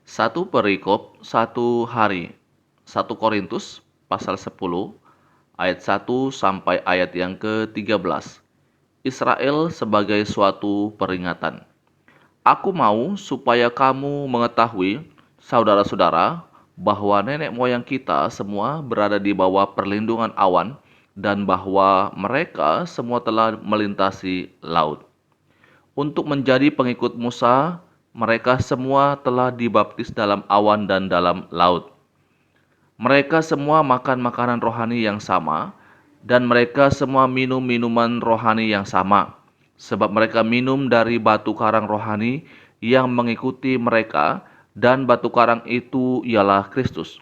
Satu perikop, satu hari. 1 Korintus pasal 10 ayat 1 sampai ayat yang ke-13. Israel sebagai suatu peringatan. Aku mau supaya kamu mengetahui, saudara-saudara, bahwa nenek moyang kita semua berada di bawah perlindungan awan dan bahwa mereka semua telah melintasi laut. Untuk menjadi pengikut Musa, mereka semua telah dibaptis dalam awan dan dalam laut. Mereka semua makan makanan rohani yang sama, dan mereka semua minum minuman rohani yang sama, sebab mereka minum dari batu karang rohani yang mengikuti mereka, dan batu karang itu ialah Kristus.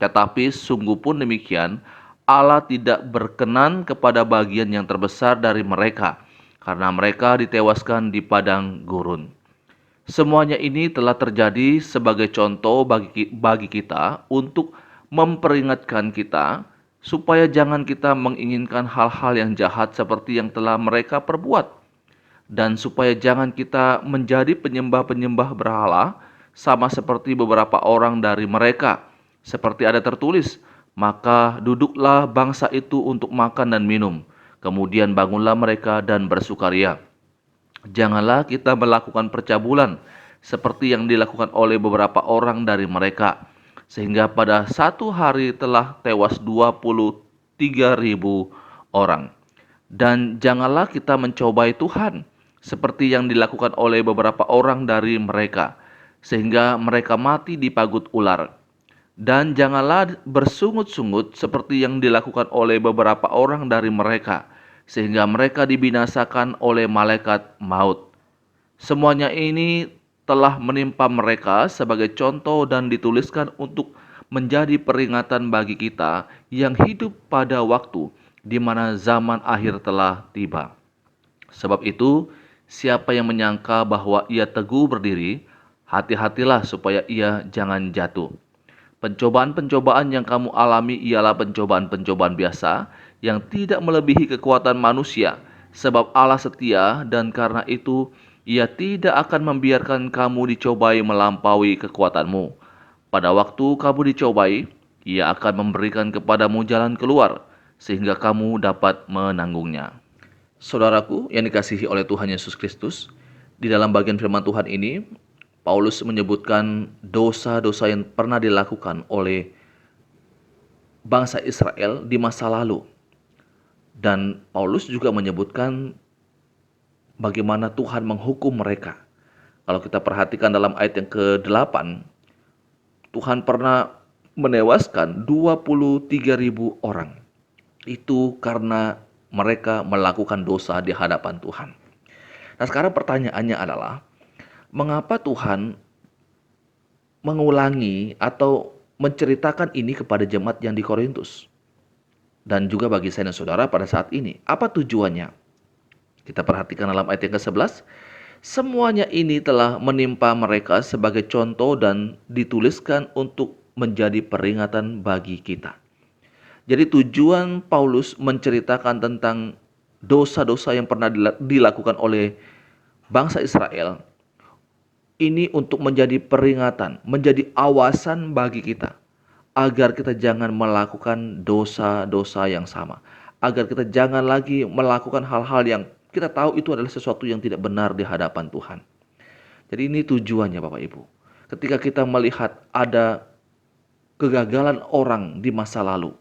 Tetapi sungguh pun demikian, Allah tidak berkenan kepada bagian yang terbesar dari mereka, karena mereka ditewaskan di padang gurun. Semuanya ini telah terjadi sebagai contoh bagi kita untuk memperingatkan kita supaya jangan kita menginginkan hal-hal yang jahat seperti yang telah mereka perbuat, dan supaya jangan kita menjadi penyembah-penyembah berhala sama seperti beberapa orang dari mereka. Seperti ada tertulis, maka duduklah bangsa itu untuk makan dan minum, kemudian bangunlah mereka dan bersukaria. Janganlah kita melakukan percabulan seperti yang dilakukan oleh beberapa orang dari mereka, sehingga pada satu hari telah tewas 23.000 orang. Dan janganlah kita mencobai Tuhan seperti yang dilakukan oleh beberapa orang dari mereka, sehingga mereka mati dipagut ular. Dan janganlah bersungut-sungut seperti yang dilakukan oleh beberapa orang dari mereka, sehingga mereka dibinasakan oleh malaikat maut. Semuanya ini telah menimpa mereka sebagai contoh dan dituliskan untuk menjadi peringatan bagi kita yang hidup pada waktu di mana zaman akhir telah tiba. Sebab itu, siapa yang menyangka bahwa ia teguh berdiri, hati-hatilah supaya ia jangan jatuh. Pencobaan-pencobaan yang kamu alami ialah pencobaan-pencobaan biasa yang tidak melebihi kekuatan manusia, sebab Allah setia dan karena itu Ia tidak akan membiarkan kamu dicobai melampaui kekuatanmu. Pada waktu kamu dicobai, Ia akan memberikan kepadamu jalan keluar sehingga kamu dapat menanggungnya. Saudaraku yang dikasihi oleh Tuhan Yesus Kristus, di dalam bagian firman Tuhan ini Paulus menyebutkan dosa-dosa yang pernah dilakukan oleh bangsa Israel di masa lalu. Dan Paulus juga menyebutkan bagaimana Tuhan menghukum mereka. Kalau kita perhatikan dalam ayat yang ke-8, Tuhan pernah menewaskan 23.000 orang. Itu karena mereka melakukan dosa di hadapan Tuhan. Nah, sekarang pertanyaannya adalah, mengapa Tuhan mengulangi atau menceritakan ini kepada jemaat yang di Korintus? Dan juga bagi saya dan saudara pada saat ini, apa tujuannya? Kita perhatikan dalam ayat yang ke-11, semuanya ini telah menimpa mereka sebagai contoh dan dituliskan untuk menjadi peringatan bagi kita. Jadi tujuan Paulus menceritakan tentang dosa-dosa yang pernah dilakukan oleh bangsa Israel ini untuk menjadi peringatan, menjadi awasan bagi kita, agar kita jangan melakukan dosa-dosa yang sama, agar kita jangan lagi melakukan hal-hal yang kita tahu itu adalah sesuatu yang tidak benar di hadapan Tuhan. Jadi ini tujuannya Bapak Ibu. Ketika kita melihat ada kegagalan orang di masa lalu,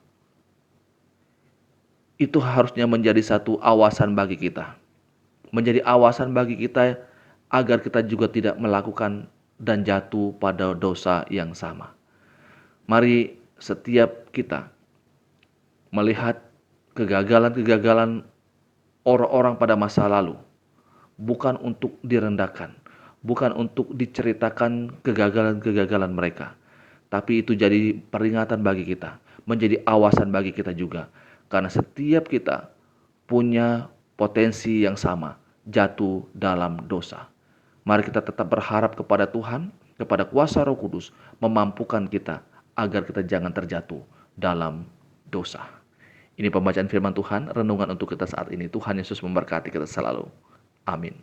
itu harusnya menjadi satu awasan bagi kita. Menjadi awasan bagi kita agar kita juga tidak melakukan dan jatuh pada dosa yang sama. Mari setiap kita melihat kegagalan-kegagalan orang-orang pada masa lalu, bukan untuk direndahkan, bukan untuk diceritakan kegagalan-kegagalan mereka, tapi itu jadi peringatan bagi kita, menjadi awasan bagi kita juga, karena setiap kita punya potensi yang sama, jatuh dalam dosa. Mari kita tetap berharap kepada Tuhan, kepada kuasa Roh Kudus, memampukan kita agar kita jangan terjatuh dalam dosa. Ini pembacaan firman Tuhan, renungan untuk kita saat ini. Tuhan Yesus memberkati kita selalu. Amin.